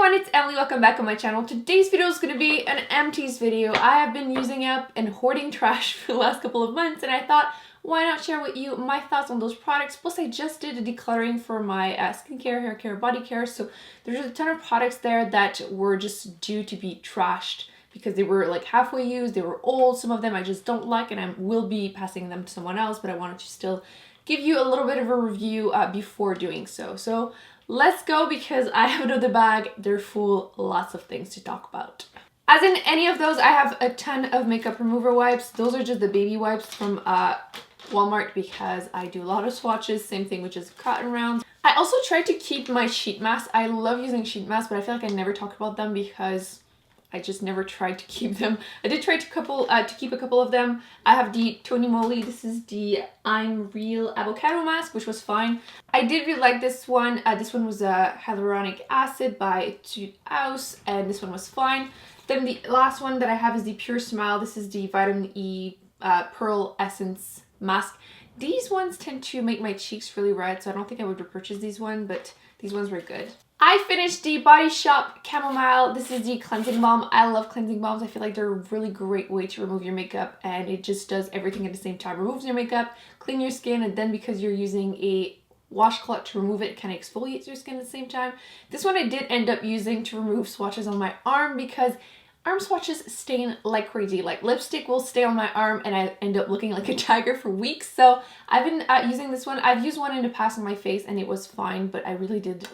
everyone, it's Emily. Welcome back on my channel. Today's video is going to be an empties video. I have been using up and hoarding trash for the last couple of months, and I thought, why not share with you my thoughts on those products. Plus, I just did a decluttering for my skincare, hair care, body care, so there's a ton of products there that were just due to be trashed because they were like halfway used, they were old, some of them I just don't like, and I will be passing them to someone else, but I wanted to still give you a little bit of a review before doing so. So let's go, because I have another bag. They're full, lots of things to talk about. As in any of those, I have a ton of makeup remover wipes. Those are just the baby wipes from Walmart because I do a lot of swatches. Same thing with just cotton rounds. I also try to keep my sheet masks. I love using sheet masks, but I feel like I never talk about them because I just never tried to keep them. I did try to keep a couple of them. I have the Tony Moly. This is the I'm Real Avocado Mask, which was fine. I did really like this one. This one was hyaluronic acid by Etude House, and this one was fine. Then the last one that I have is the Pure Smile. This is the Vitamin E Pearl Essence Mask. These ones tend to make my cheeks really red, so I don't think I would repurchase these ones, but these ones were good. I finished the Body Shop Chamomile. This is the cleansing balm. I love cleansing balms. I feel like they're a really great way to remove your makeup, and it just does everything at the same time. Removes your makeup, clean your skin, and then because you're using a washcloth to remove it, kind of exfoliates your skin at the same time. This one I did end up using to remove swatches on my arm because arm swatches stain like crazy. Like lipstick will stay on my arm and I end up looking like a tiger for weeks. So I've been using this one. I've used one in the past on my face and it was fine, but I really did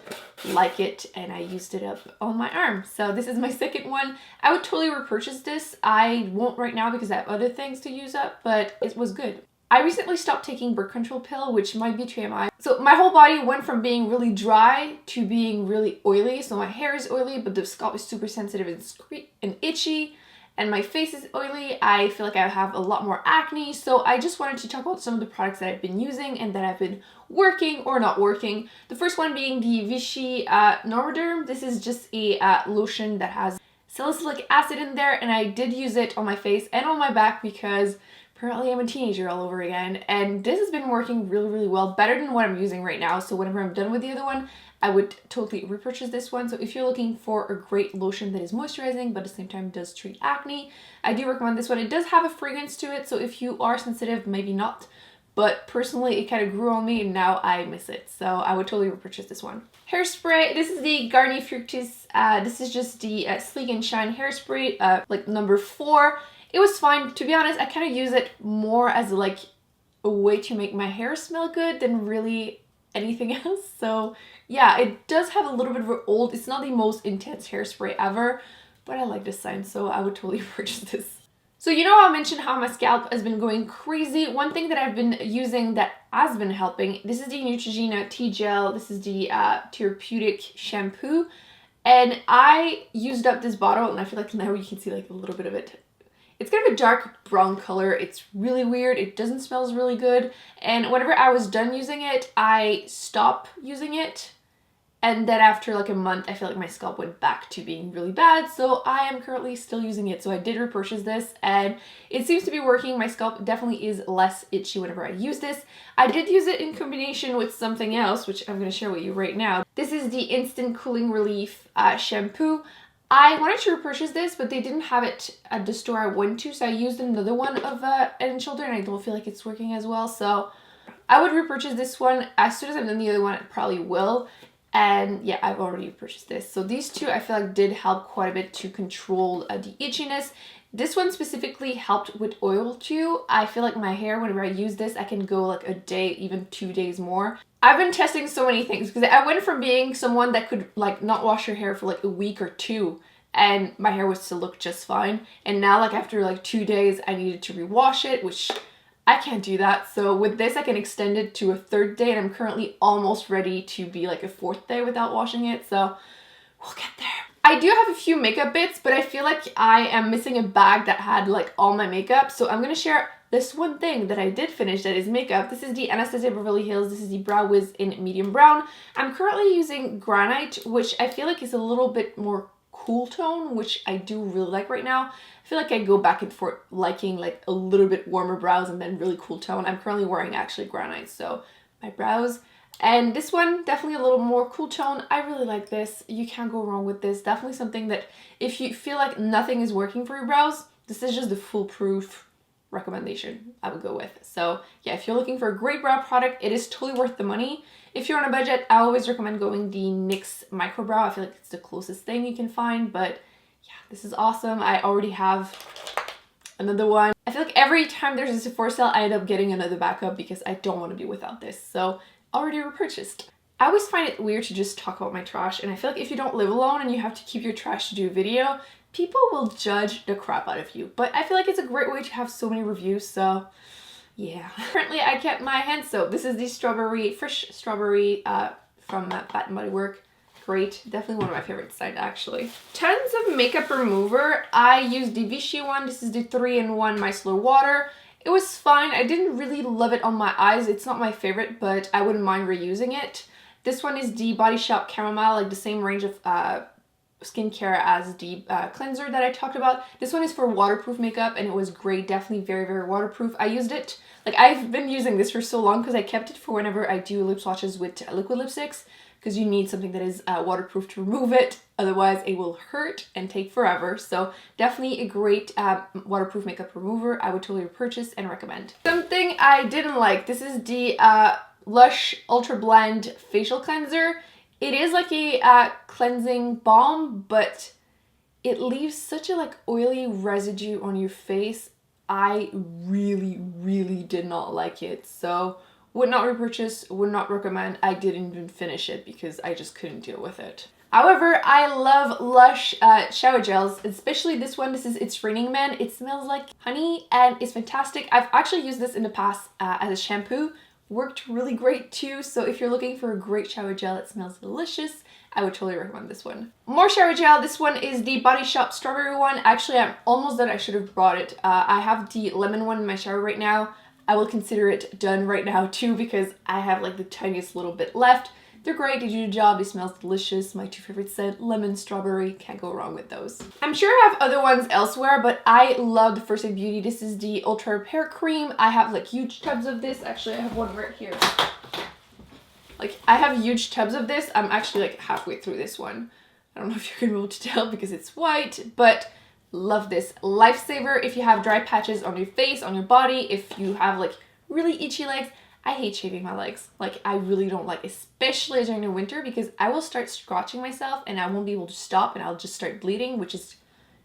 like it and I used it up on my arm. So this is my second one. I would totally repurchase this. I won't right now because I have other things to use up, but it was good. I recently stopped taking birth control pill, which might be TMI. So my whole body went from being really dry to being really oily. So my hair is oily, but the scalp is super sensitive and itchy, and my face is oily. I feel like I have a lot more acne. So I just wanted to talk about some of the products that I've been using and that I've been working or not working. The first one being the Vichy Normoderm. This is just a lotion that has salicylic acid in there, and I did use it on my face and on my back because apparently I'm a teenager all over again, and this has been working really well, better than what I'm using right now. So whenever I'm done with the other one, I would totally repurchase this one. So if you're looking for a great lotion that is moisturizing but at the same time does treat acne, I do recommend this one. It does have a fragrance to it, so if you are sensitive, maybe not, but personally it kind of grew on me and now I miss it, so I would totally repurchase this one. Hairspray, this is the Garnier Fructis. This is just the Sleek and Shine hairspray, like number 4. It was fine. To be honest, I kind of use it more as like a way to make my hair smell good than really anything else. So yeah, it does have a little bit of an old, it's not the most intense hairspray ever, but I like this scent, so I would totally purchase this. So you know, I mentioned how my scalp has been going crazy. One thing that I've been using that has been helping, this is the Neutrogena Tea Gel. This is the therapeutic shampoo, and I used up this bottle and I feel like now you can see like a little bit of it. It's kind of a dark brown color. It's really weird. It doesn't smell really good. And whenever I was done using it, I stopped using it. And then after like a month, I feel like my scalp went back to being really bad. So I am currently still using it. So I did repurchase this and it seems to be working. My scalp definitely is less itchy whenever I use this. I did use it in combination with something else, which I'm going to share with you right now. This is the Instant Cooling Relief shampoo. I wanted to repurchase this, but they didn't have it at the store I went to, so I used another one of Head & Shoulder, and I don't feel like it's working as well, so I would repurchase this one. As soon as I've done the other one, I probably will, and yeah, I've already purchased this. So these two I feel like did help quite a bit to control the itchiness. This one specifically helped with oil too. I feel like my hair, whenever I use this, I can go like a day, even 2 days more. I've been testing so many things because I went from being someone that could like not wash her hair for like a week or 2 and my hair would still look just fine. And now like after like 2 days, I needed to rewash it, which I can't do that. So with this, I can extend it to a 3rd day, and I'm currently almost ready to be like a 4th day without washing it. So we'll get there. I do have a few makeup bits, but I feel like I am missing a bag that had like all my makeup. So I'm going to share this one thing that I did finish that is makeup. This is the Anastasia Beverly Hills. This is the Brow Wiz in medium brown. I'm currently using Granite, which I feel like is a little bit more cool tone, which I do really like right now. I feel like I go back and forth liking like a little bit warmer brows and then really cool tone. I'm currently wearing actually Granite, so my brows And this one, definitely a little more cool tone. I really like this. You can't go wrong with this. Definitely something that if you feel like nothing is working for your brows, this is just the foolproof recommendation I would go with. So yeah, if you're looking for a great brow product, it is totally worth the money. If you're on a budget, I always recommend going the NYX Micro Brow. I feel like it's the closest thing you can find, but yeah, this is awesome. I already have another one. I feel like every time there's a Sephora sale, I end up getting another backup because I don't want to be without this. So already repurchased. I always find it weird to just talk about my trash, and I feel like if you don't live alone and you have to keep your trash to do a video, people will judge the crap out of you. But I feel like it's a great way to have so many reviews, so yeah. Currently I kept my hand soap. This is the fresh strawberry from Bath & Body Works. Great, definitely one of my favorite scents actually. Tons of makeup remover. I used the Vichy one. This is the 3-in-1 Micellar water. It was fine. I didn't really love it on my eyes. It's not my favorite, but I wouldn't mind reusing it. This one is the Body Shop Chamomile, like the same range of skincare as the cleanser that I talked about. This one is for waterproof makeup, and it was great. Definitely very, very waterproof. I used it, like I've been using this for so long because I kept it for whenever I do lip swatches with liquid lipsticks, because you need something that is waterproof to remove it. Otherwise it will hurt and take forever. So definitely a great waterproof makeup remover. I would totally repurchase and recommend. Something I didn't like. This is the Lush Ultra Blend Facial Cleanser. It is like a cleansing balm, but it leaves such a like oily residue on your face. I really, really did not like it. So would not repurchase, would not recommend. I didn't even finish it because I just couldn't deal with it. However, I love Lush shower gels, especially this one. This is It's Raining Men. It smells like honey and it's fantastic. I've actually used this in the past as a shampoo. Worked really great too. So if you're looking for a great shower gel that smells delicious, I would totally recommend this one. More shower gel. This one is the Body Shop Strawberry one. Actually, I'm almost done. I should have brought it. I have the lemon one in my shower right now. I will consider it done right now too because I have like the tiniest little bit left. They're great, they do the job, it smells delicious. My two favorite scents, lemon, strawberry, can't go wrong with those. I'm sure I have other ones elsewhere, but I love the First Aid Beauty. This is the Ultra Repair Cream. I have like huge tubs of this. Actually, I have one right here. Like, I have huge tubs of this. I'm actually like halfway through this one. I don't know if you're gonna be able to tell because it's white, but love this. Lifesaver if you have dry patches on your face, on your body, if you have like really itchy legs. I hate shaving my legs. Like, I really don't like, especially during the winter, because I will start scratching myself and I won't be able to stop and I'll just start bleeding, which is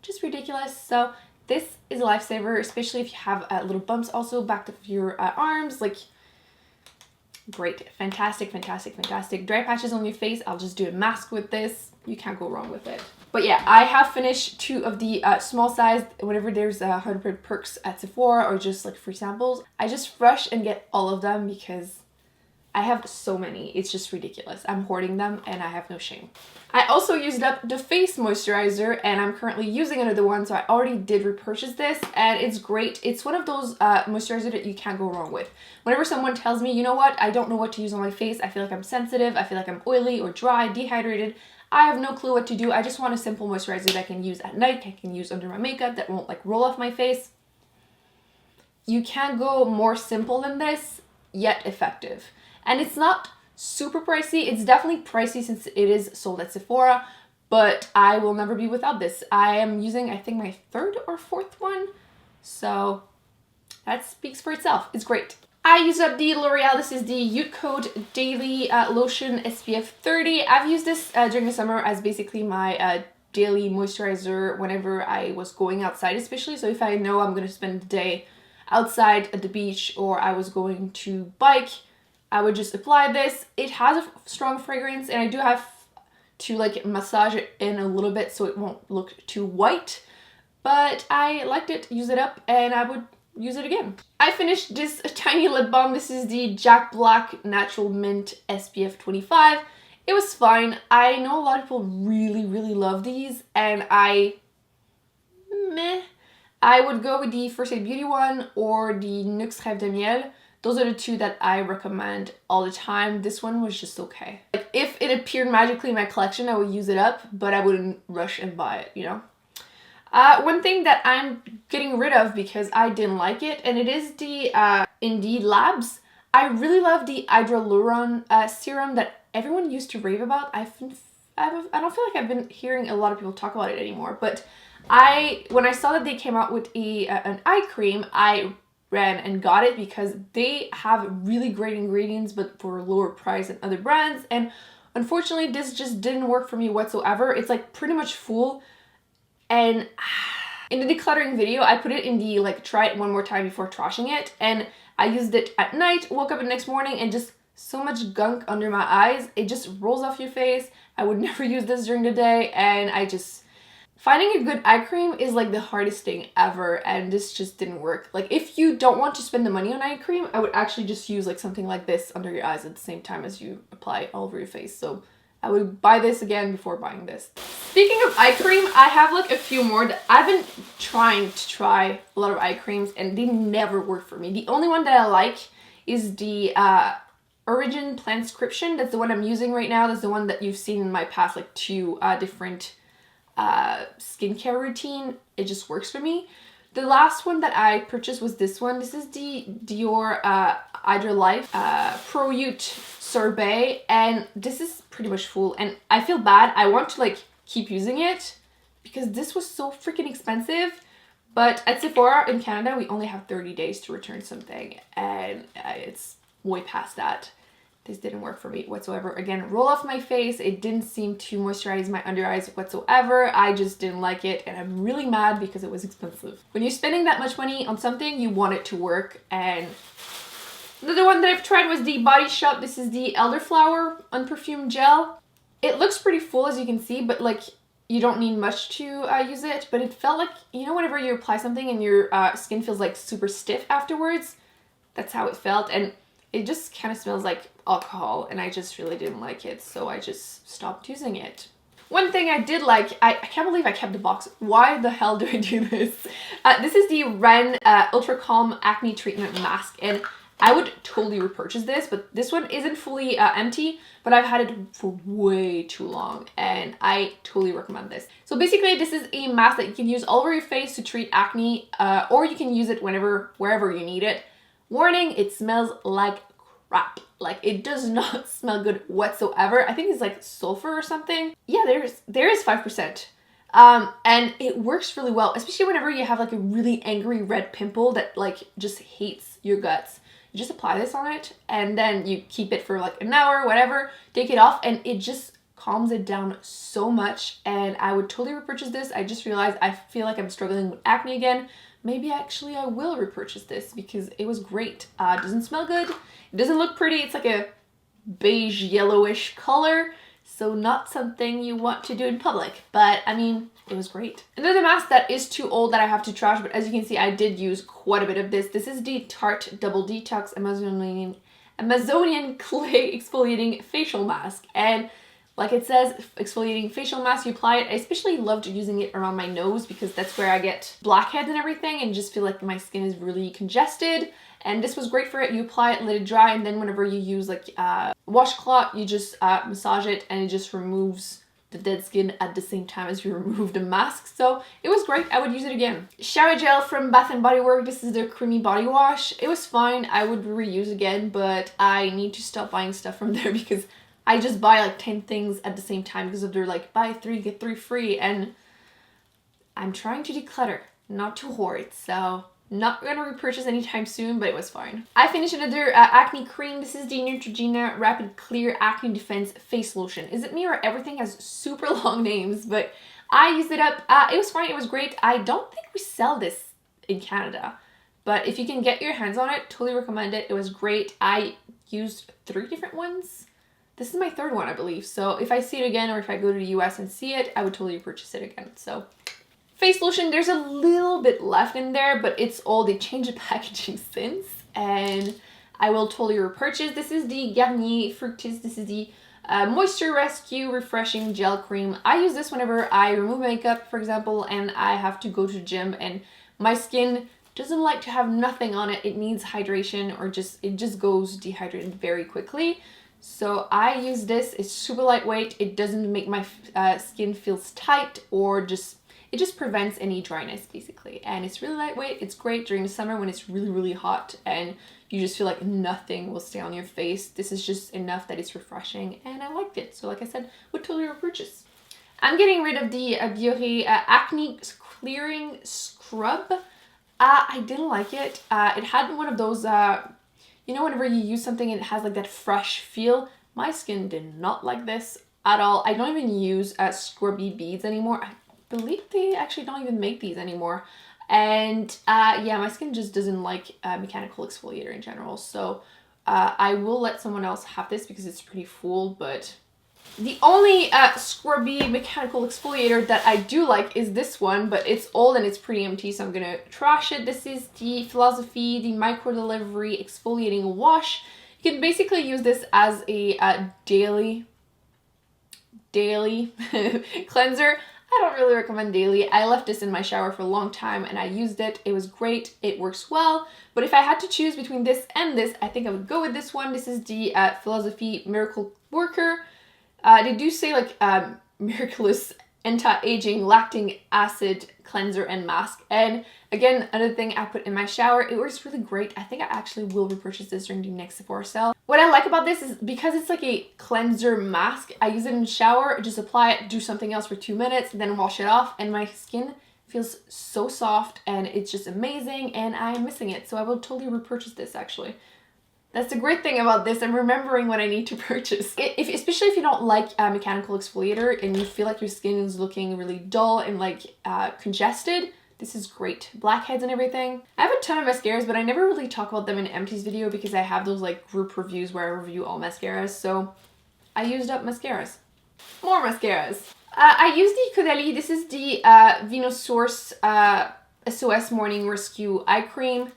just ridiculous. So this is a lifesaver, especially if you have little bumps also back of your arms. Like, great. Fantastic, fantastic, fantastic. Dry patches on your face, I'll just do a mask with this. You can't go wrong with it. But yeah, I have finished 2 of the small size. Whenever there's 100 perks at Sephora or just like free samples, I just rush and get all of them because I have so many. It's just ridiculous. I'm hoarding them and I have no shame. I also used up the face moisturizer and I'm currently using another one, so I already did repurchase this and it's great. It's one of those moisturizers that you can't go wrong with. Whenever someone tells me, you know what, I don't know what to use on my face, I feel like I'm sensitive, I feel like I'm oily or dry, dehydrated, I have no clue what to do. I just want a simple moisturizer that I can use at night, I can use under my makeup, that won't like roll off my face. You can't go more simple than this, yet effective. And it's not super pricey. It's definitely pricey since it is sold at Sephora, but I will never be without this. I am using, I think, my 3rd or 4th one, so that speaks for itself. It's great. I use up the L'Oreal. This is the Youth Code Daily Lotion SPF 30. I've used this during the summer as basically my daily moisturizer whenever I was going outside, especially. So if I know I'm going to spend the day outside at the beach or I was going to bike, I would just apply this. It has a strong fragrance and I do have to like massage it in a little bit so it won't look too white. But I liked it, use it up, and I would use it again. I finished this tiny lip balm. This is the Jack Black Natural Mint SPF 25. It was fine. I know a lot of people really, really love these, and I would go with the First Aid Beauty one or the NYX Rêve de Miel. Those are the 2 that I recommend all the time. This one was just okay. Like, if it appeared magically in my collection, I would use it up, but I wouldn't rush and buy it, you know? One thing that I'm getting rid of because I didn't like it, and it is the Indeed Labs. I really love the hyaluron serum that everyone used to rave about. I don't feel like I've been hearing a lot of people talk about it anymore, but when I saw that they came out with an eye cream, I ran and got it because they have really great ingredients but for a lower price than other brands, and unfortunately this just didn't work for me whatsoever. It's like pretty much full, and in the decluttering video I put it in the like try it one more time before trashing it, and I used it at night, woke up the next morning, and just so much gunk under my eyes. It just rolls off your face. I would never use this during the day, and finding a good eye cream is like the hardest thing ever, and this just didn't work. Like if you don't want to spend the money on eye cream, I would actually just use like something like this under your eyes at the same time as you apply it all over your face. So I would buy this again before buying this. Speaking of eye cream, I have like a few more that I've been trying to try a lot of eye creams and they never work for me. The only one that I like is the Origin Plantscription. That's the one I'm using right now. That's the one that you've seen in my past like 2 different skincare routine. It just works for me. The last one that I purchased was this one. This is the Dior Hydra Life Pro Youth Sorbet, and this is pretty much full, and I feel bad. I want to like keep using it because this was so freaking expensive, but at Sephora in Canada we only have 30 days to return something, and it's way past that. This didn't work for me whatsoever. Again, roll off my face. It didn't seem to moisturize my under eyes whatsoever. I just didn't like it, and I'm really mad because it was expensive. When you're spending that much money on something, you want it to work. And another one that I've tried was the Body Shop. This is the Elderflower Unperfumed Gel. It looks pretty full as you can see, but like you don't need much to use it. But it felt like, you know, whenever you apply something and your skin feels like super stiff afterwards, that's how it felt. And it just kind of smells like alcohol, and I just really didn't like it, so I just stopped using it. One thing I did like, I can't believe I kept the box. Why the hell do I do this? This is the Ren Ultra Calm Acne Treatment Mask, and I would totally repurchase this, but this one isn't fully empty, but I've had it for way too long, and I totally recommend this. So basically, this is a mask that you can use all over your face to treat acne, or you can use it wherever you need it. Warning, it smells like crap. Like, it does not smell good whatsoever. I think it's like sulfur or something. Yeah, there is 5%. And it works really well, especially whenever you have like a really angry red pimple that like just hates your guts. You just apply this on it, and then you keep it for like an hour, whatever, take it off, and it just calms it down so much. And I would totally repurchase this. I just realized I feel like I'm struggling with acne again. Maybe actually I will repurchase this because it was great. It doesn't smell good. It doesn't look pretty. It's like a beige yellowish color. So not something you want to do in public. But I mean, it was great. Another mask that is too old that I have to trash, but as you can see, I did use quite a bit of this. This is the Tarte Double Detox Amazonian Clay Exfoliating Facial Mask. And like it says, exfoliating facial mask, you apply it. I especially loved using it around my nose because that's where I get blackheads and everything and just feel like my skin is really congested. And this was great for it. You apply it, let it dry, and then whenever you use like washcloth, you just massage it, and it just removes the dead skin at the same time as you remove the mask. So it was great. I would use it again. Shower gel from Bath & Body Works. This is their creamy body wash. It was fine. I would reuse again, but I need to stop buying stuff from there because I just buy like 10 things at the same time because of their like buy 3 get 3 free, and I'm trying to declutter, not to hoard, so not gonna repurchase anytime soon, but it was fine. I finished another acne cream. This is the Neutrogena Rapid Clear Acne Defense Face Lotion. Is it me or everything has super long names? But I used it up. It was fine. It was great. I don't think we sell this in Canada, but if you can get your hands on it, totally recommend it. It was great. I used 3 different ones. This is my 3rd one, I believe. So if I see it again, or if I go to the US and see it, I would totally purchase it again. So face lotion, there's a little bit left in there, but it's all, they changed the packaging since, and I will totally repurchase. This is the Garnier Fructis. This is the Moisture Rescue Refreshing Gel Cream. I use this whenever I remove makeup, for example, and I have to go to the gym, and my skin doesn't like to have nothing on it. It needs hydration, or it just goes dehydrated very quickly. So I use this. It's super lightweight. It doesn't make my skin feels tight, or just, it just prevents any dryness basically. And it's really lightweight. It's great during the summer when it's really, really hot and you just feel like nothing will stay on your face. This is just enough that it's refreshing and I liked it. So like I said, would totally repurchase. I'm getting rid of the Biore Acne Clearing Scrub. I didn't like it. It had one of those, you know, whenever you use something and it has like that fresh feel. My skin did not like this at all. I don't even use scrubby beads anymore. I believe they actually don't even make these anymore. And yeah, my skin just doesn't like mechanical exfoliator in general. So I will let someone else have this because it's pretty full, but the only scrubby mechanical exfoliator that I do like is this one, but it's old and it's pretty empty, so I'm gonna trash it. This is the Philosophy, the Micro Delivery Exfoliating Wash. You can basically use this as a daily cleanser. I don't really recommend daily. I left this in my shower for a long time and I used it. It was great. It works well. But if I had to choose between this and this, I think I would go with this one. This is the Philosophy Miracle Worker. They do say like miraculous anti-aging lactic acid cleanser and mask. And again, another thing I put in my shower. It works really great. I think I actually will repurchase this during the next Sephora sale. What I like about this is because it's like a cleanser mask, I use it in the shower, just apply it, do something else for 2 minutes, then wash it off, and my skin feels so soft and it's just amazing and I'm missing it. So I will totally repurchase this actually. That's the great thing about this. I'm remembering what I need to purchase. Especially if you don't like a mechanical exfoliator and you feel like your skin is looking really dull and like congested, this is great. Blackheads and everything. I have a ton of mascaras, but I never really talk about them in Empties video because I have those like group reviews where I review all mascaras. So I used up mascaras. More mascaras. I used the Caudalie. This is the Venosource SOS Morning Rescue Eye Cream.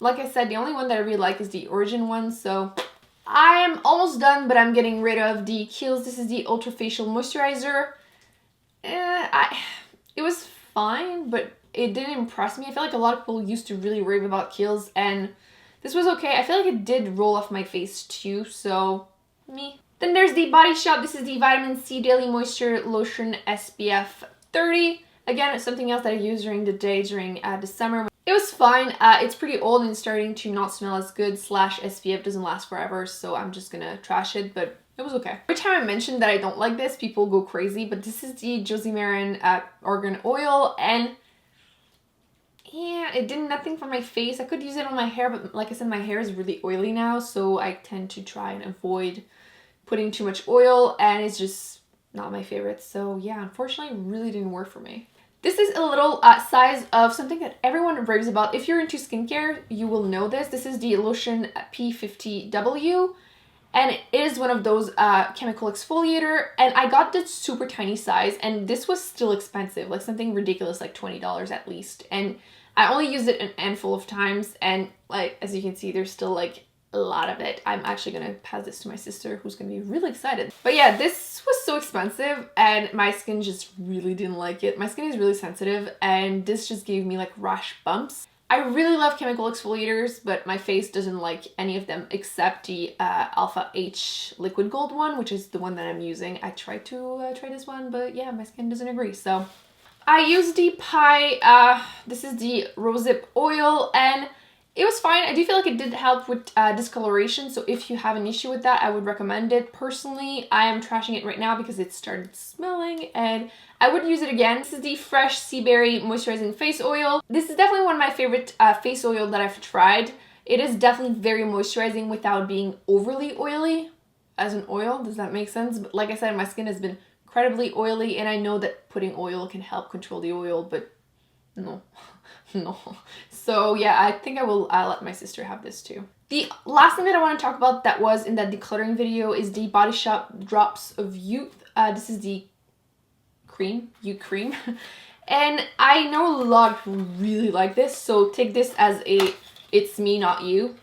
Like I said, the only one that I really like is the Origin one, so I am almost done, but I'm getting rid of the Kiehl's. This is the Ultra Facial Moisturizer. It was fine, but it didn't impress me. I feel like a lot of people used to really rave about Kiehl's, and this was okay. I feel like it did roll off my face too, so me. Then there's the Body Shop. This is the Vitamin C Daily Moisture Lotion SPF 30. Again, it's something else that I use during the day during the summer. It was fine. It's pretty old and starting to not smell as good, / SPF doesn't last forever, so I'm just gonna trash it, but it was okay. Every time I mention that I don't like this, people go crazy, but this is the Josie Maran Argan Oil, and yeah, it did nothing for my face. I could use it on my hair, but like I said, my hair is really oily now, so I tend to try and avoid putting too much oil, and it's just not my favorite. So yeah, unfortunately, it really didn't work for me. This is a little size of something that everyone raves about. If you're into skincare, you will know this. This is the Lotion P50W, and it is one of those chemical exfoliator, and I got this super tiny size, and this was still expensive, like something ridiculous, like $20 at least. And I only used it a handful of times, and like as you can see, there's still like a lot of it. I'm actually gonna pass this to my sister, who's gonna be really excited. But yeah, this was so expensive and my skin just really didn't like it. My skin is really sensitive and this just gave me like rash bumps. I really love chemical exfoliators, but my face doesn't like any of them except the Alpha H Liquid Gold one, which is the one that I'm using. I tried to try this one, but yeah, my skin doesn't agree. So I used the this is the Rosehip Oil, and it was fine. I do feel like it did help with discoloration, so if you have an issue with that, I would recommend it. Personally, I am trashing it right now because it started smelling, and I would use it again. This is the Fresh Sea Berry Moisturizing Face Oil. This is definitely one of my favorite face oil that I've tried. It is definitely very moisturizing without being overly oily as an oil. Does that make sense? But like I said, my skin has been incredibly oily, and I know that putting oil can help control the oil, but no. No. So yeah, I think I will let my sister have this too. The last thing that I want to talk about that was in that decluttering video is the Body Shop Drops of Youth. This is the Youth Cream. And I know a lot of people really like this, so take this as a it's me, not you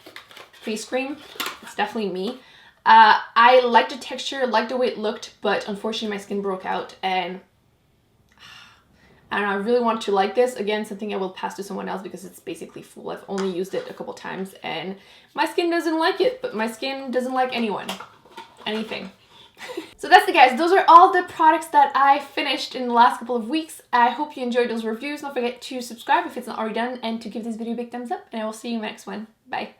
face cream. It's definitely me. I like the texture, like the way it looked, but unfortunately my skin broke out, and I really want to like this. Again, something I will pass to someone else because it's basically full. I've only used it a couple times and my skin doesn't like it, but my skin doesn't like anything. So that's it, guys. Those are all the products that I finished in the last couple of weeks. I hope you enjoyed those reviews. Don't forget to subscribe if it's not already done and to give this video a big thumbs up, and I will see you in the next one. Bye.